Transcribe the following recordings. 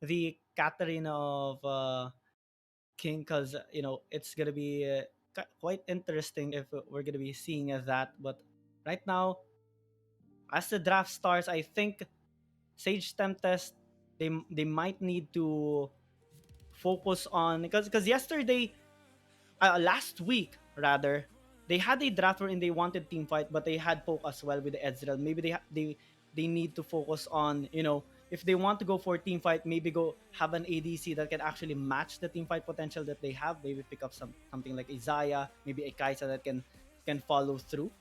the AcadArena of King, because it's gonna be quite interesting if we're gonna be seeing that. But right now, as the draft starts, I think Sage Tempest, they might need to focus on, because yesterday, last week rather, they had a draft wherein they wanted team fight, but they had poke as well with the Ezreal. Maybe they need to focus on, if they want to go for team fight, maybe go have an ADC that can actually match the team fight potential that they have. Maybe pick up something like Isaiah, maybe a Kaisa that can follow through.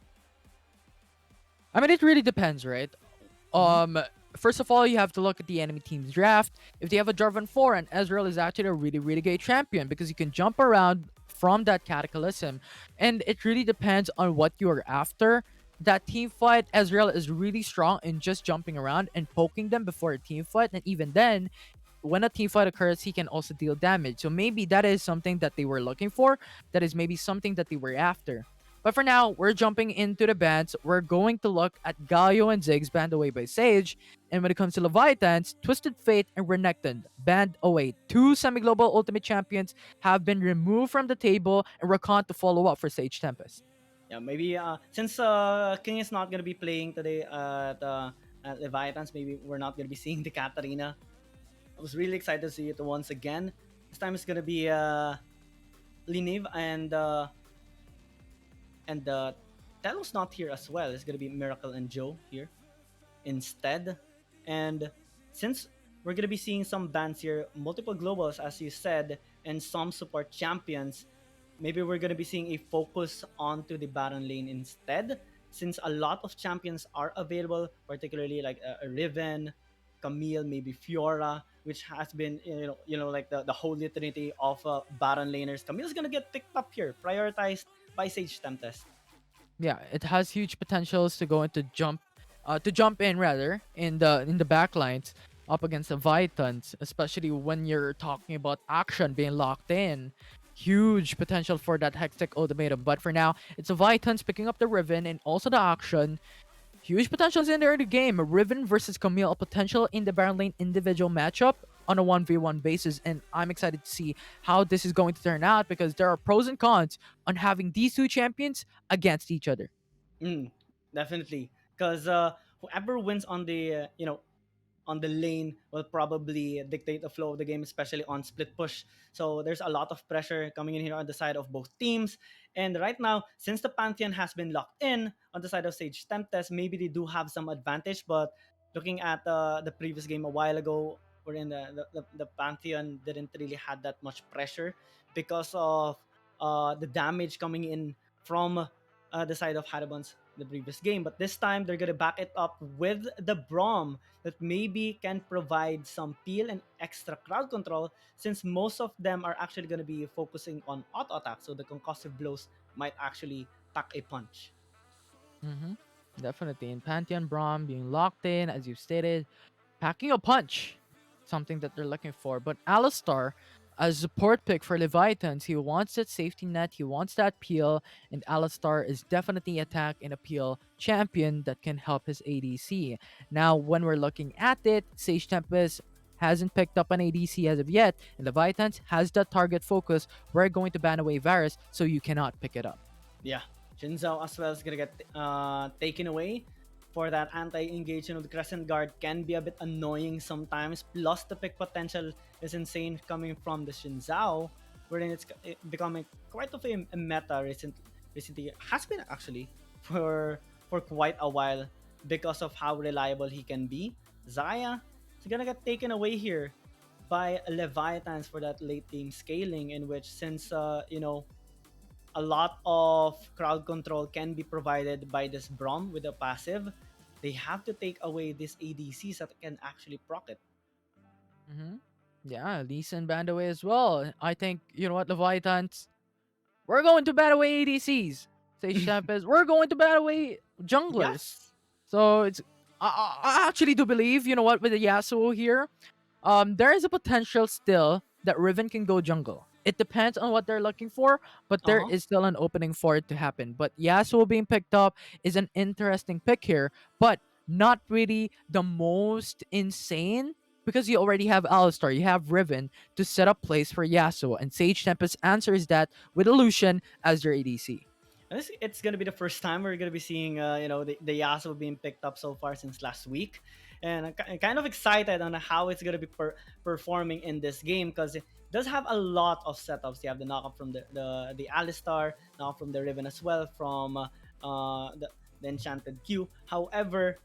I mean, it really depends, right? Mm-hmm. Um, First of all, you have to look at the enemy team's draft. If they have a Jarvan 4, and Ezreal is actually a really, really great champion because you can jump around from that cataclysm. And it really depends on what you're after. That team fight, Ezreal is really strong in just jumping around and poking them before a team fight. And even then, when a team fight occurs, he can also deal damage. So maybe that is something that they were looking for. That is maybe something that they were after. But for now, we're jumping into the bans. We're going to look at Galio and Ziggs banned away by Sage. And when it comes to Leviathans, Twisted Fate and Renekton banned away. Two semi-global ultimate champions have been removed from the table, and Rakan to follow up for Sage Tempest. Yeah, maybe since King is not gonna be playing today at Leviathans, maybe we're not gonna be seeing the Katarina. I was really excited to see it once again. This time it's gonna be Liniv and Telo's not here as well. It's gonna be Miracle and Joe here instead. And since we're gonna be seeing some bans here, multiple globals as you said, and some support champions, maybe we're gonna be seeing a focus onto the Baron lane instead. Since a lot of champions are available, particularly like Riven, Camille, maybe Fiora, which has been like the holy trinity of Baron laners. Camille's gonna get picked up here, prioritized by Sage Tempest. Yeah, it has huge potentials to go into to jump in rather in the backlines up against the Vitans, especially when you're talking about action being locked in. Huge potential for that Hextech ultimatum. But for now, it's the Vitans picking up the Riven and also the action. Huge potentials in there in the game. Riven versus Camille, a potential in the Baron Lane individual matchup on a 1v1 basis. And I'm excited to see how this is going to turn out because there are pros and cons on having these two champions against each other. Mm, definitely, because whoever wins on the lane will probably dictate the flow of the game, especially on split push. So there's a lot of pressure coming in here on the side of both teams. And right now, since the Pantheon has been locked in on the side of Sage Tempest, maybe they do have some advantage. But looking at the previous game a while ago, wherein the Pantheon didn't really had that much pressure because of the damage coming in from the side of Haribon's the previous game. But this time, they're going to back it up with the Braum that maybe can provide some peel and extra crowd control since most of them are actually going to be focusing on auto attack. So the concussive blows might actually pack a punch. hmm Definitely. And Pantheon Braum being locked in, as you stated, packing a punch, something that they're looking for. But Alistar, as a support pick for Leviathans, he wants that safety net, he wants that peel, and Alistar is definitely attack and appeal champion that can help his ADC. Now, when we're looking at it, Sage Tempest hasn't picked up an ADC as of yet, and Leviathans has that target focus. We're going to ban away Varus, so you cannot pick it up. Yeah, Jinzhou as well is gonna get taken away for that anti-engagement of the Crescent Guard can be a bit annoying sometimes. Plus the pick potential is insane coming from the Shinzao, wherein it's becoming quite of a meta recently has been actually for quite a while because of how reliable he can be. Zaya is gonna get taken away here by Leviathans for that late game scaling, in which since a lot of crowd control can be provided by this Braum with a passive, they have to take away these ADCs that can actually proc it. hmm Yeah, Lee Sin banned away as well. I think, you know what, Leviathans, we're going to ban away ADCs. Sage Tempest, we're going to ban away junglers. Yes. So it's I actually do believe, you know what, with the Yasuo here, there is a potential still that Riven can go jungle. It depends on what they're looking for, but Uh there huh. is still an opening for it to happen. But Yasuo being picked up is an interesting pick here, but not really the most insane. Because you already have Alistar, you have Riven to set up plays for Yasuo, and Sage Tempest answers that with Illusion as their ADC. It's gonna be the first time we're gonna be seeing, the Yasuo being picked up so far since last week, and I'm kind of excited on how it's gonna be performing in this game because it does have a lot of setups. You have the knockup from the Alistar, knock from the Riven as well, from the Enchanted Q. However,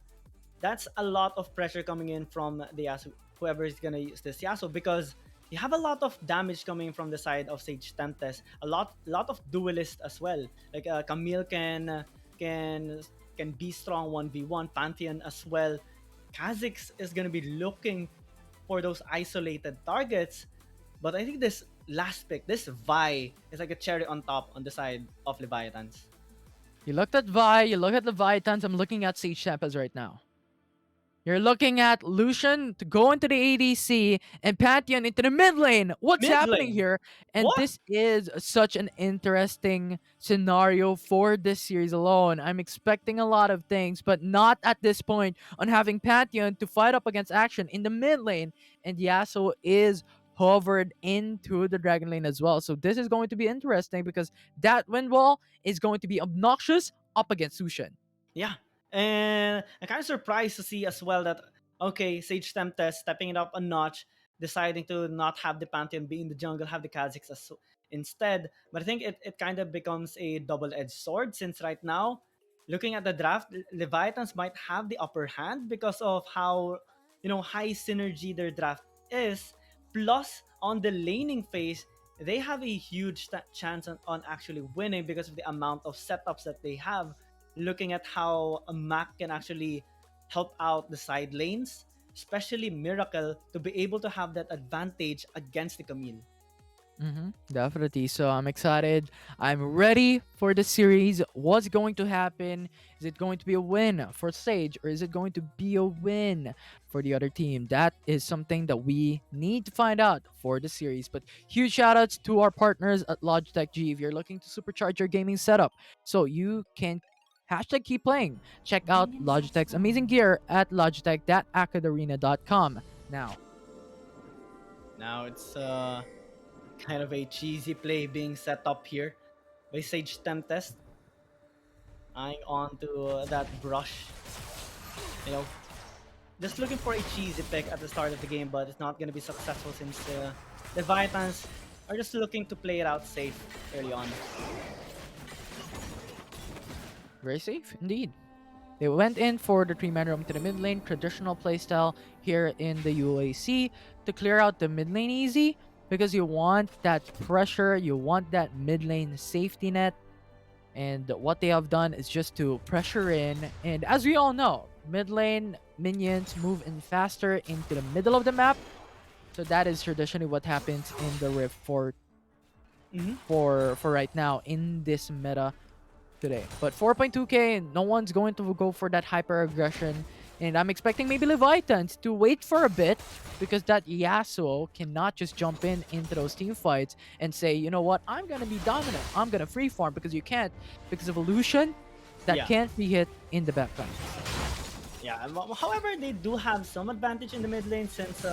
that's a lot of pressure coming in from the Yasuo, whoever is gonna use this Yasuo, because you have a lot of damage coming from the side of Sage Tempest. A lot of duelists as well. Like Camille can can be strong 1v1. Pantheon as well. Kha'Zix is gonna be looking for those isolated targets. But I think this last pick, this Vi, is like a cherry on top on the side of Leviathans. You looked at Vi, you look at Leviathans, I'm looking at Sage Tempest right now. You're looking at Lucian to go into the ADC and Pantheon into the mid lane. What's Mid happening lane. here? And What? this is such an interesting scenario for this series alone. I'm expecting a lot of things, but not at this point on having Pantheon to fight up against Action in the mid lane. And Yasuo is hovered into the Dragon lane as well. So this is going to be interesting because that wind wall is going to be obnoxious up against Lucian. Yeah. And I'm kind of surprised to see as well that, okay, Sage Tempest stepping it up a notch, deciding to not have the Pantheon be in the jungle, have the Kha'Zix instead. But I think it kind of becomes a double-edged sword, since right now, looking at the draft, Leviathans might have the upper hand because of how, high synergy their draft is. Plus, on the laning phase, they have a huge chance on actually winning because of the amount of setups that they have, looking at how a Mac can actually help out the side lanes, especially Miracle, to be able to have that advantage against the Camille. Definitely. So I'm excited. I'm ready for the series. What's going to happen? Is it going to be a win for Sage or is it going to be a win for the other team? That is something that we need to find out for the series. But huge shout outs to our partners at Logitech G. If you're looking to supercharge your gaming setup so you can hashtag keep playing, check out Logitech's amazing gear at logitech.acadarena.com now. Now it's kind of a cheesy play being set up here by Sage Tempest, eyeing on to that brush. You know, just looking for a cheesy pick at the start of the game, but it's not going to be successful since the Vitans are just looking to play it out safe early on. Very safe indeed. They went in for the 3-man roam to the mid lane, traditional playstyle here in the UAC to clear out the mid lane easy because you want that pressure, you want that mid lane safety net. And what they have done is just to pressure in. And as we all know, mid lane minions move in faster into the middle of the map. So that is traditionally what happens in the Rift for right now in this meta today. But 4.2k, no one's going to go for that hyper aggression. And I'm expecting maybe Leviathans to wait for a bit because that Yasuo cannot just jump into those team fights and say, you know what, I'm going to be dominant. I'm going to free farm because you can't. Because of illusion that Yeah. can't be hit in the backline. Yeah. However, they do have some advantage in the mid lane since,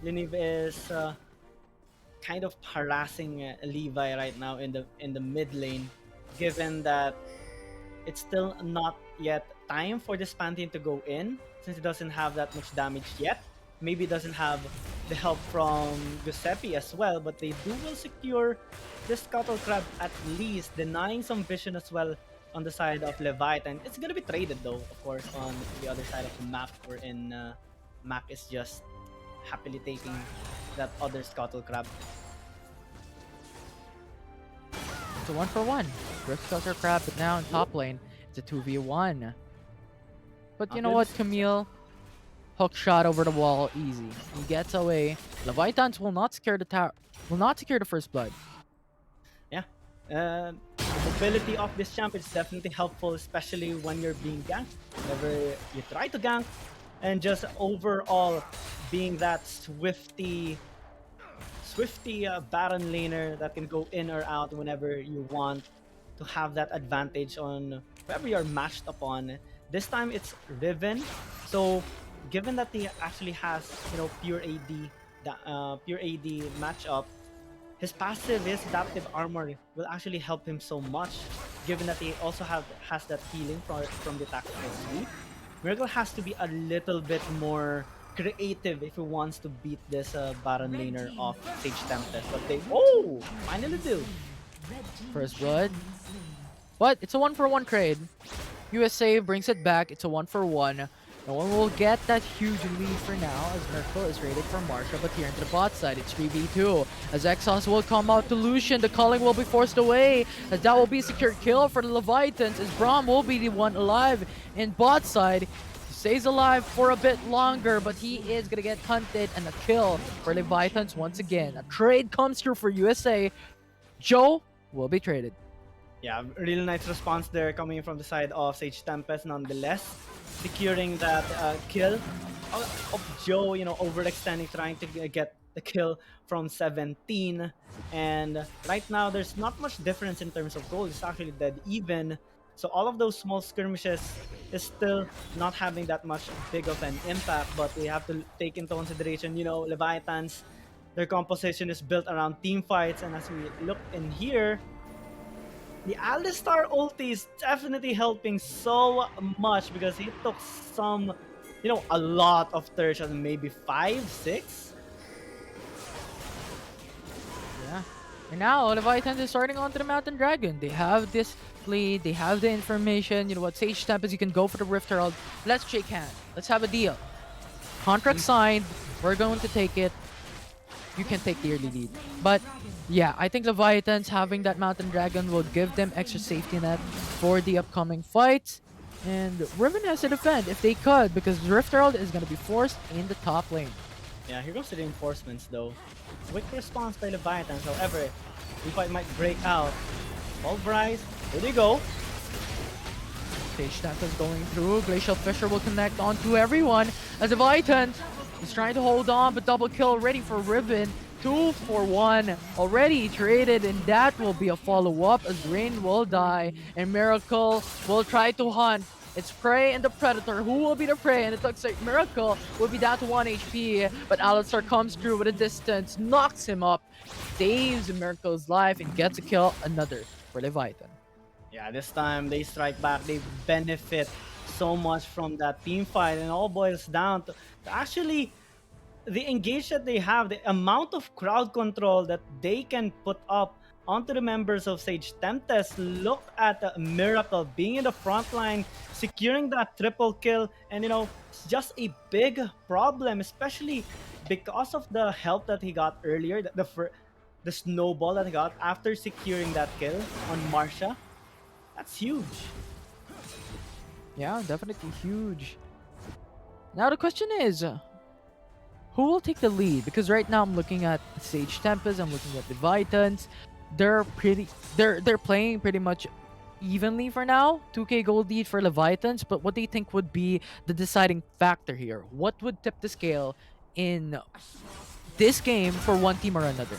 Liniv is kind of harassing Levi right now in the mid lane, given that it's still not yet time for this Pantheon to go in since it doesn't have that much damage yet. Maybe it doesn't have the help from Giuseppe as well, but they will secure this Scuttle Crab at least, denying some vision as well on the side of Leviathan. It's gonna be traded though, of course, on the other side of the map, wherein Mac is just happily taking that other Scuttle Crab. It's a 1-for-1. Rift Cutter Crab, but now in top lane, it's a 2v1. But you know what, Camille? Hook shot over the wall, easy. He gets away. Leviathans will not secure the tower. Will not secure the first blood. Yeah. The mobility of this champ is definitely helpful, especially when you're being ganked. Whenever you try to gank, and just overall being that swifty Baron laner that can go in or out whenever you want to have that advantage on whoever you're matched upon. This time it's Riven, so given that he actually has pure AD, pure AD matchup, his passive, his adaptive armor will actually help him so much. Given that he also has that healing from the tactical sweep, Miracle has to be a little bit more creative if he wants to beat this Baron laner of Sage Tempest. But they finally do. First blood. But it's a 1-for-1 trade. USA brings it back. It's a 1-for-1. No one will get that huge lead for now as Merkel is raided for Marsha, but here into the bot side, it's 3v2. As Exhaust will come out to Lucian, the culling will be forced away, as that will be a secure kill for the Leviathans, as Braum will be the one alive in bot side. He stays alive for a bit longer, but he is gonna get hunted, and a kill for Leviathans once again. A trade comes through for USA. Joe will be traded. Yeah, really nice response there coming from the side of Sage Tempest nonetheless. Securing that kill of Joe, overextending, trying to get the kill from 17. And right now, there's not much difference in terms of gold. It's actually dead even. So all of those small skirmishes is still not having that much big of an impact. But we have to take into consideration, Leviathans, their composition is built around team fights. And as we look in here, the Alistar ulti is definitely helping so much because he took some, a lot of Thirst, maybe 5, 6. Yeah. And now, Leviathan is starting onto the Mountain Dragon. They have this lead, they have the information. You know what, Sage Tempest, you can go for the Rift Herald. Let's shake hands. Let's have a deal. Contract signed. We're going to take it. You can take the early lead. But yeah, I think Leviathans having that Mountain Dragon will give them extra safety net for the upcoming fights. And Riven has to defend if they could, because Rift Herald is going to be forced in the top lane. Yeah, here goes the reinforcements though. Quick response by Leviathans, however, the fight might break out. Pulverize, here they go. Sage Tempest going through. Glacial Fissure will connect onto everyone as Leviathan is trying to hold on, but double kill ready for Riven. 2 for 1 already traded, and that will be a follow-up as Rain will die and Miracle will try to hunt. It's Prey and the Predator. Who will be the Prey? And it looks like Miracle will be down to 1 HP, but Alistar comes through with a distance, knocks him up, saves Miracle's life, and gets a kill, another for Leviathan. Yeah, this time they strike back. They benefit so much from that team fight, and all boils down to actually the engage that they have, the amount of crowd control that they can put up onto the members of Sage Tempest. Look at the Miracle being in the front line, securing that triple kill, and it's just a big problem, especially because of the help that he got earlier, the snowball that he got after securing that kill on Marsha. That's huge. Yeah, definitely huge. Now the question is, who will take the lead? Because right now I'm looking at Sage Tempest, I'm looking at the Leviathans. They're playing pretty much evenly for now. 2k gold lead for Leviathans, but what do you think would be the deciding factor here? What would tip the scale in this game for one team or another?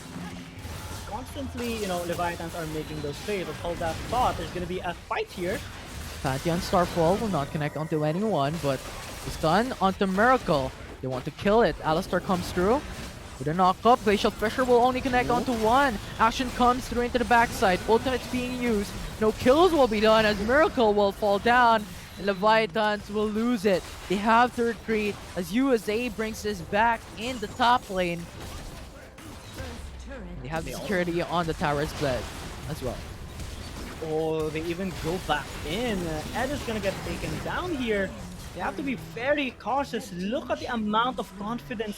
Constantly, Leviathans are making those plays. But hold that thought, there's gonna be a fight here. Pantheon Starfall will not connect onto anyone, but it's done onto Miracle. They want to kill it. Alistar comes through with a knock-up. Glacial Fissure will only connect onto one. Action comes through into the backside. Ultimate's being used. No kills will be done as Miracle will fall down. And Leviathans will lose it. They have to retreat as USA brings this back in the top lane. They have the security on the tower's bled as well. Oh, they even go back in. Ed is gonna get taken down here. They have to be very cautious. Look at the amount of confidence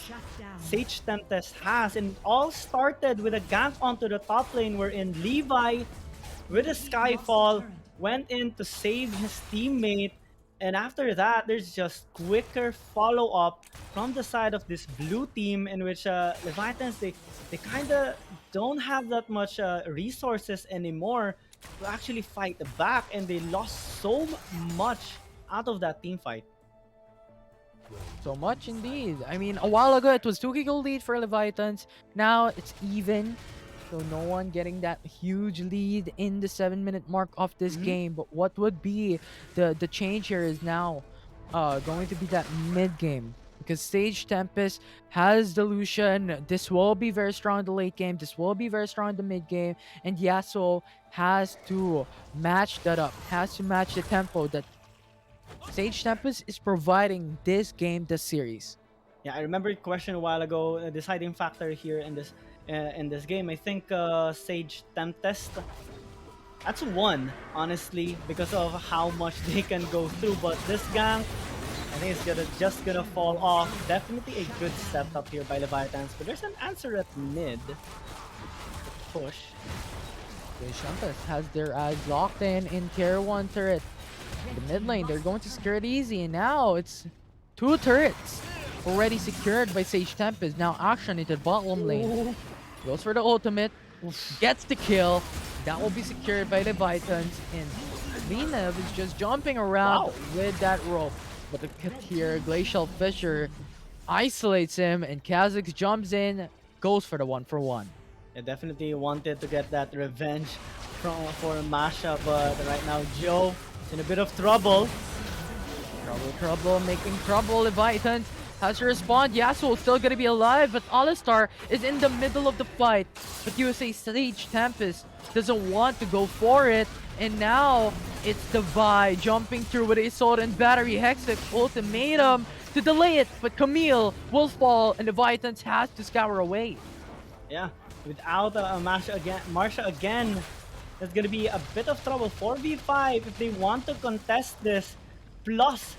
Sage Tempest has. And it all started with a gank onto the top lane wherein Levi, with a Skyfall, went in to save his teammate. And after that, there's just quicker follow-up from the side of this blue team in which Leviathans, they kind of don't have that much resources anymore to actually fight back. And they lost so much out of that team fight. So much indeed. I mean, a while ago it was 2k gold lead for Leviathans. Now it's even. So no one getting that huge lead in the 7-minute mark of this game. But what would be the change here is now going to be that mid game. because Sage Tempest has the Lucian. This will be very strong in the late game. This will be very strong in the mid game. And Yasuo has to match that up, has to match the tempo that Sage Tempest is providing this game, this series. Yeah, I remember your question a while ago. A deciding factor here in this game, I think Sage Tempest. That's one, honestly, because of how much they can go through. But this gank, I think it's just gonna fall off. Definitely a good setup here by Leviathans, but there's an answer at mid. Push. Sage Tempest has their eyes locked in tier 1 turret. The mid lane, they're going to secure it easy, and now it's 2 turrets already secured by Sage Tempest. Now action into the bottom lane. Ooh. Goes for the ultimate, gets the kill. That will be secured by Leviathans, and Linev is just jumping around Wow. with that rope. But the here, Glacial Fissure isolates him, and Kha'Zix jumps in, goes for the 1-for-1. I definitely wanted to get that revenge for Masha, but right now Joe is in a bit of trouble. Trouble, making trouble. Leviathan has to respond. Yasuo still gonna be alive, but Alistar is in the middle of the fight. But USA Sage Tempest doesn't want to go for it, and now it's the Vi jumping through with a sword and battery Hexic ultimatum to delay it, but Camille will fall, and Leviathan has to scour away. Yeah, without Marsha again, there's gonna be a bit of trouble. 4v5 if they want to contest this. Plus,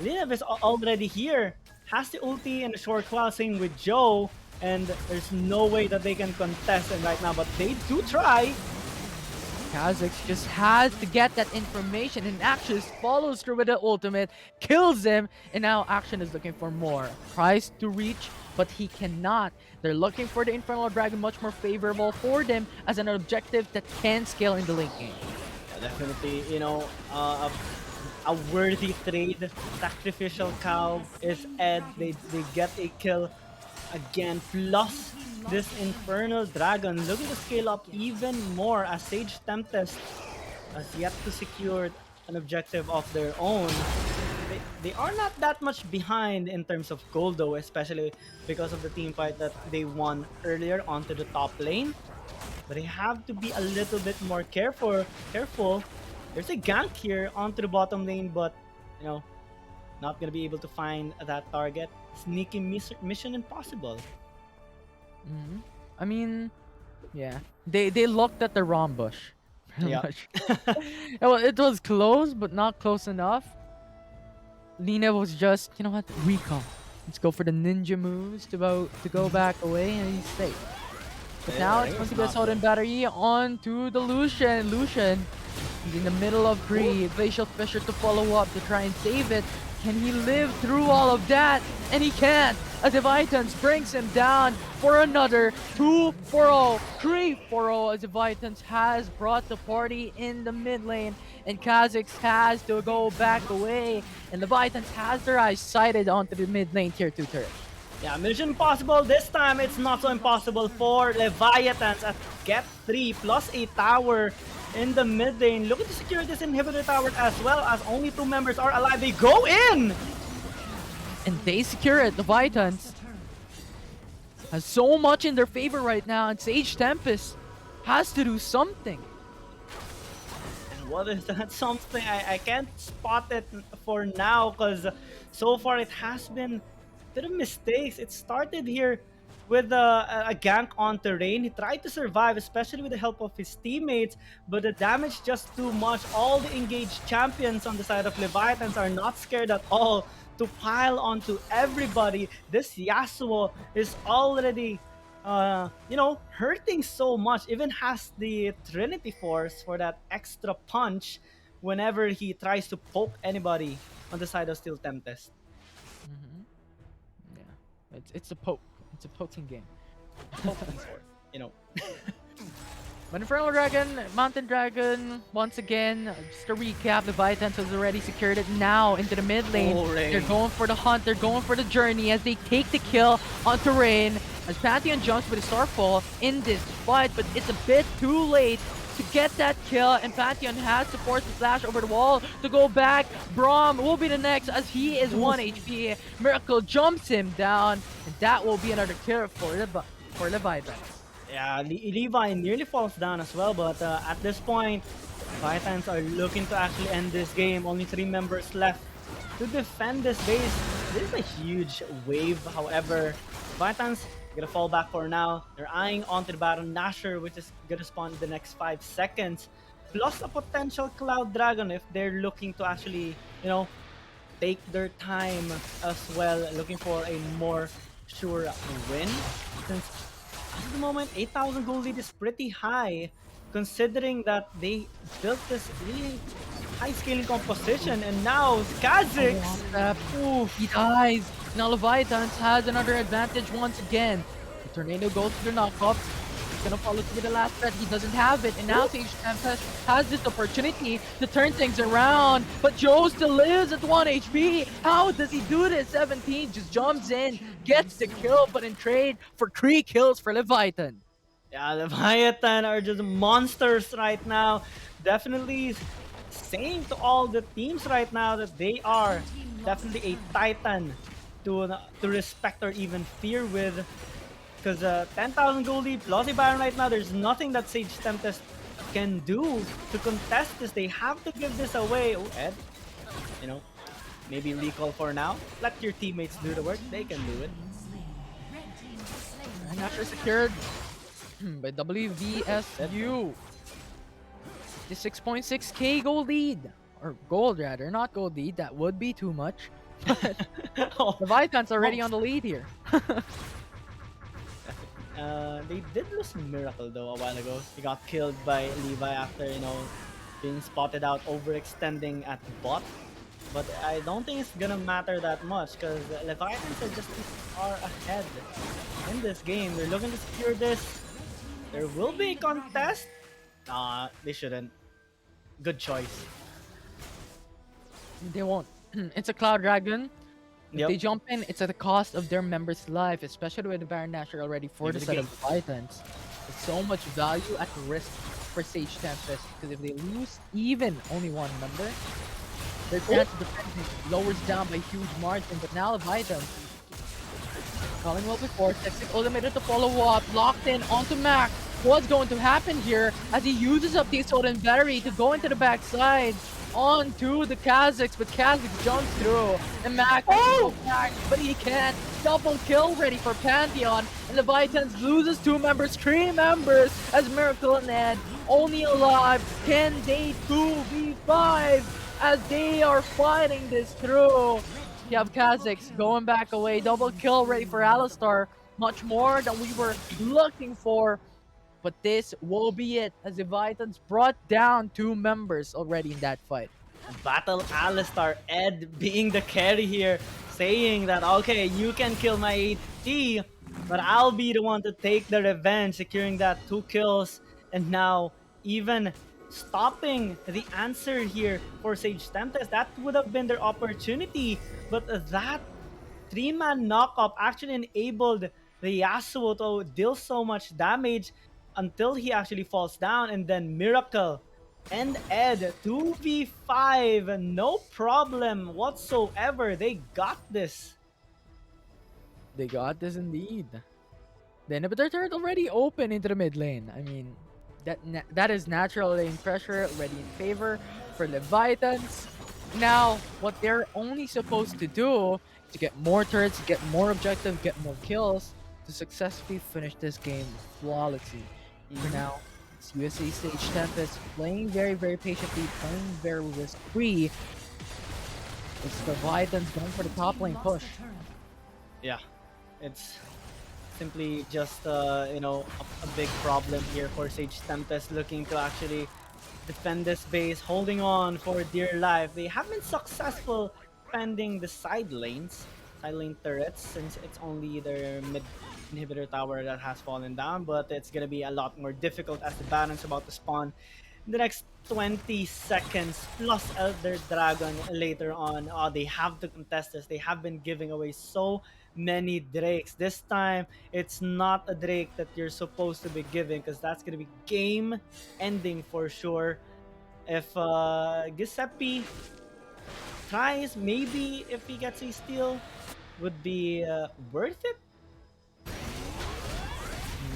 Linev is already here. Has the ulti in a short while, same with Joe. And there's no way that they can contest him right now, but they do try. Kha'Zix just has to get that information, and Action follows through with the ultimate, kills him, and now Action is looking for more. Tries to reach, but he cannot. They're looking for the Infernal Dragon, much more favorable for them as an objective that can scale in the late game. Yeah, definitely, a worthy trade. Sacrificial cow is Ed. They get a kill again. Plus this Infernal Dragon looking to scale up even more as Sage Tempest has yet to secure an objective of their own. They are not that much behind in terms of gold though, especially because of the team fight that they won earlier onto the top lane. But they have to be a little bit more careful. There's a gank here onto the bottom lane, but not gonna be able to find that target. Sneaky mission impossible. I mean, yeah, they looked at the wrong bush. Pretty Yeah. much. Well, it was close, but not close enough. Lina was just, you know what, recall. Let's go for the ninja moves to go back away, and he's safe. But now it's going to be a Sword and Battery onto the Lucian. Lucian is in the middle of Bree. Glacial Fissure to follow up to try and save it. Can he live through all of that? And he can't, as Leviathans brings him down for another 2-4-0, 3-4-0, as Leviathans has brought the party in the mid lane, and Kha'Zix has to go back away, and Leviathans has their eyes sighted onto the mid lane tier 2 turret. Yeah, mission impossible. This time it's not so impossible for Leviathans at get 3 plus a tower in the mid lane. Looking to secure this inhibitor tower as well, as only 2 members are alive. They go in! And they secure it. Leviathans has so much in their favor right now, and Sage Tempest has to do something. And what is that something? I can't spot it for now, because so far it has been a bit of mistakes. It started here with a gank on terrain. He tried to survive, especially with the help of his teammates, but the damage just too much. All the engaged champions on the side of Leviathans are not scared at all to pile onto everybody. This Yasuo is already, hurting so much. Even has the Trinity Force for that extra punch whenever he tries to poke anybody on the side of Steel Tempest. Yeah, it's a poke. It's a poking game. But Infernal Dragon, Mountain Dragon, once again, just to recap, Leviathans has already secured it now into the mid lane. They're going for the hunt, they're going for the journey as they take the kill onto Rain. As Pantheon jumps with a Starfall in this fight, but it's a bit too late to get that kill, and Pantheon has to force the flash over the wall to go back. Braum will be the next as he is 1 Oof. HP. Miracle jumps him down, and that will be another kill for Leviathan. Yeah, Levi nearly falls down as well, but at this point, Titans are looking to actually end this game. Only 3 members left to defend this base. This is a huge wave, however. Titans gonna fall back for now. They're eyeing onto the Baron Nashor, which is gonna spawn in the next 5 seconds. Plus a potential Cloud Dragon if they're looking to actually, take their time as well, looking for a more sure win. Since at the moment, 8,000 gold lead is pretty high, considering that they built this really high scaling composition, and now Kha'Zix, One step, oof, he dies. Now Leviathans has another advantage once again. The tornado goes to the knockup. He's gonna follow through the last threat. He doesn't have it. And now Sage Tempest has this opportunity to turn things around. But Joe still lives at 1 HP. How does he do this? 17 just jumps in, gets the kill, but in trade for 3 kills for Leviathan. yeah, Leviathan are just monsters right now. Definitely saying to all the teams right now that they are definitely a titan to respect or even fear with. Because 10,000 gold lead plus a Baron right now, there's nothing that Sage Tempest can do to contest this. They have to give this away. Oh, Ed, you know, maybe recall for now. Let your teammates do the work. They can do it. And after secured by WVSU. The 6.6k gold lead. Or gold rather, not gold lead. That would be too much. Oh, Leviathan's already on the lead here. they did lose Miracle though a while ago. He got killed by Levi after, being spotted out overextending at bot. But I don't think it's gonna matter that much because Leviathans are just too far ahead in this game. They're looking to secure this. There will be a contest. Nah, they shouldn't. Good choice. They won't. It's a Cloud Dragon. If Yep. they jump in, it's at the cost of their members' life, especially with the Baron Nashor already for Maybe the the set of game. Leviathans. There's so much value at risk for Sage Tempest because if they lose even only one member, their chance of defending lowers down by huge margin. But now Leviathan calling well before, Toxic ultimated to follow up, locked in onto Mac. What's going to happen here as he uses up the Assault and Battery to go into the backside onto the Kha'Zix, but Kha'Zix jumps through and Mac goes back, but he can't. Double kill ready for Pantheon, and Leviathans loses 2 members, 3 members as Miracle and Ed only alive. Can they 2v5 as they are fighting this through? You have Kha'Zix going back away, double kill ready for Alistar. Much more than we were looking for. But this will be it as the Vitans brought down 2 members already in that fight. Battle Alistar, Ed being the carry here, saying that, okay, you can kill my AT, but I'll be the one to take the revenge, securing that 2 kills, and now even stopping the answer here for Sage Tempest. That would have been their opportunity, but that 3-man knockup actually enabled the Yasuo to deal so much damage until he actually falls down, and then Miracle and Ed 2v5, no problem whatsoever. They got this. They got this indeed. The inhibitor turret already open into the mid lane. I mean, that is natural lane pressure already in favor for Leviathans. Now, what they're only supposed to do is to get more turrets, get more objectives, get more kills to successfully finish this game flawlessly. For now, it's UAC Sage Tempest playing very, very patiently, playing very risk-free. It's Leviathans going for the top lane push. Yeah, it's simply just a big problem here for Sage Tempest, looking to actually defend this base, holding on for dear life. They have been successful defending the side lanes, side lane turrets, since it's only their mid inhibitor tower that has fallen down, but it's gonna be a lot more difficult as the Baron's about to spawn in the next 20 seconds, plus Elder Dragon later on. Oh, they have to contest this. They have been giving away so many Drakes. This time, it's not a Drake that you're supposed to be giving because that's gonna be game ending for sure. If Giuseppe tries, maybe if he gets a steal, would be worth it.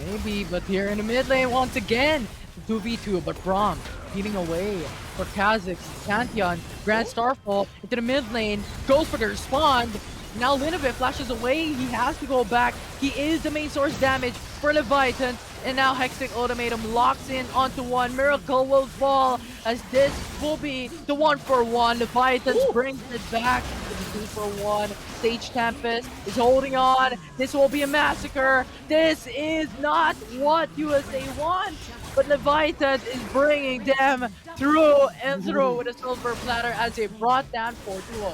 Maybe, but here in the mid lane once again, 2v2, but Braum beating away for Kha'Zix, Pantheon, Grand Oh, Starfall into the mid lane, goes for the respond. Now Linabit flashes away, he has to go back. He is the main source damage for Leviathan, and now Hextech Ultimatum locks in onto one. Miracle will fall as this will be the 1-for-1. Leviathan ooh. brings it back to the 2-for-1. Sage Tempest is holding on. This will be a massacre. This is not what USA wants, but Leviathan is bringing them through and through with a silver platter as they brought down 4-0.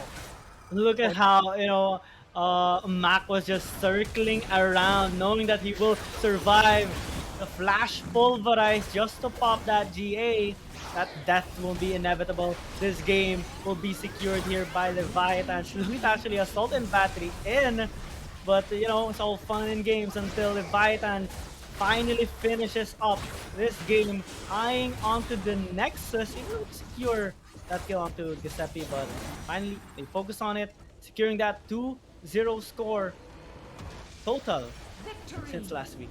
Look at how, Mac was just circling around, knowing that he will survive the flash pulverize just to pop that GA. That death will be inevitable. This game will be secured here by Leviathan. It's actually assault and battery in, but it's all fun and games until Leviathan finally finishes up this game, eyeing onto the Nexus. It will secure that kill onto Giuseppe, but finally they focus on it, securing that 2-0 score total since last week.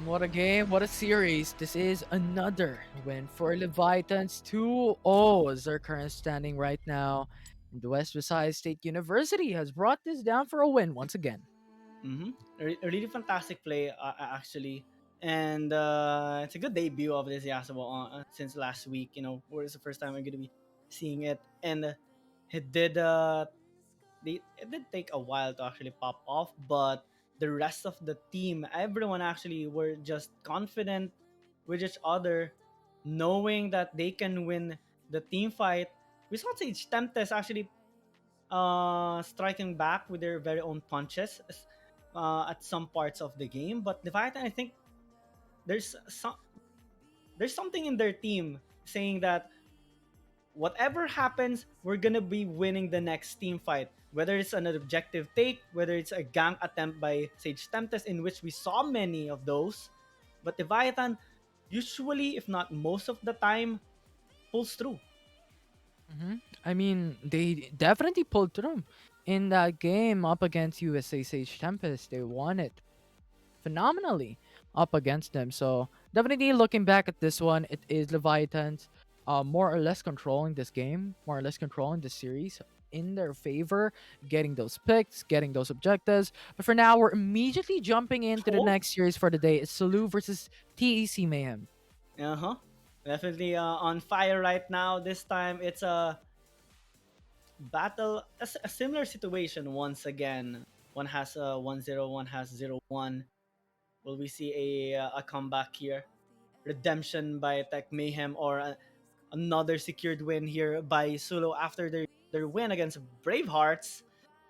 What a game, what a series. This is another win for Leviathans. 2-0 is their current standing right now. The West Visayas State University has brought this down for a win once again. A really fantastic play, actually. And it's a good debut of this Yasuo since last week. Where it's the first time we're going to be seeing it. And it did it did take a while to actually pop off, but the rest of the team, everyone actually were just confident with each other, knowing that they can win the team fight. We saw Sage Tempest actually striking back with their very own punches at some parts of the game, but Leviathan, I think there's some there's something in their team saying that whatever happens, we're gonna be winning the next team fight. Whether it's an objective take, whether it's a gank attempt by Sage Tempest, in which we saw many of those, but Leviathan, usually, if not most of the time, pulls through. I mean, they definitely pulled through. In that game up against USA Sage Tempest, they won it phenomenally up against them. So definitely looking back at this one, it is Leviathans more or less controlling this game, more or less controlling the series in their favor, getting those picks, getting those objectives. But for now, we're immediately jumping into the Oh, next series for the day. It's Salou versus TEC Mayhem. uh huh. Definitely on fire right now. This time it's a battle, a similar situation once again. One has 1-0, one has 0-1. Will we see a comeback here? Redemption by Tech Mayhem, or another secured win here by Solo after their win against Bravehearts?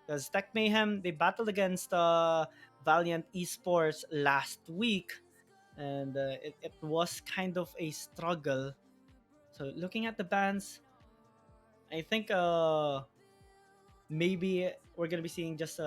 Because Tech Mayhem, they battled against Valiant Esports last week, and it was kind of a struggle. So looking at the bans, I think maybe we're gonna be seeing just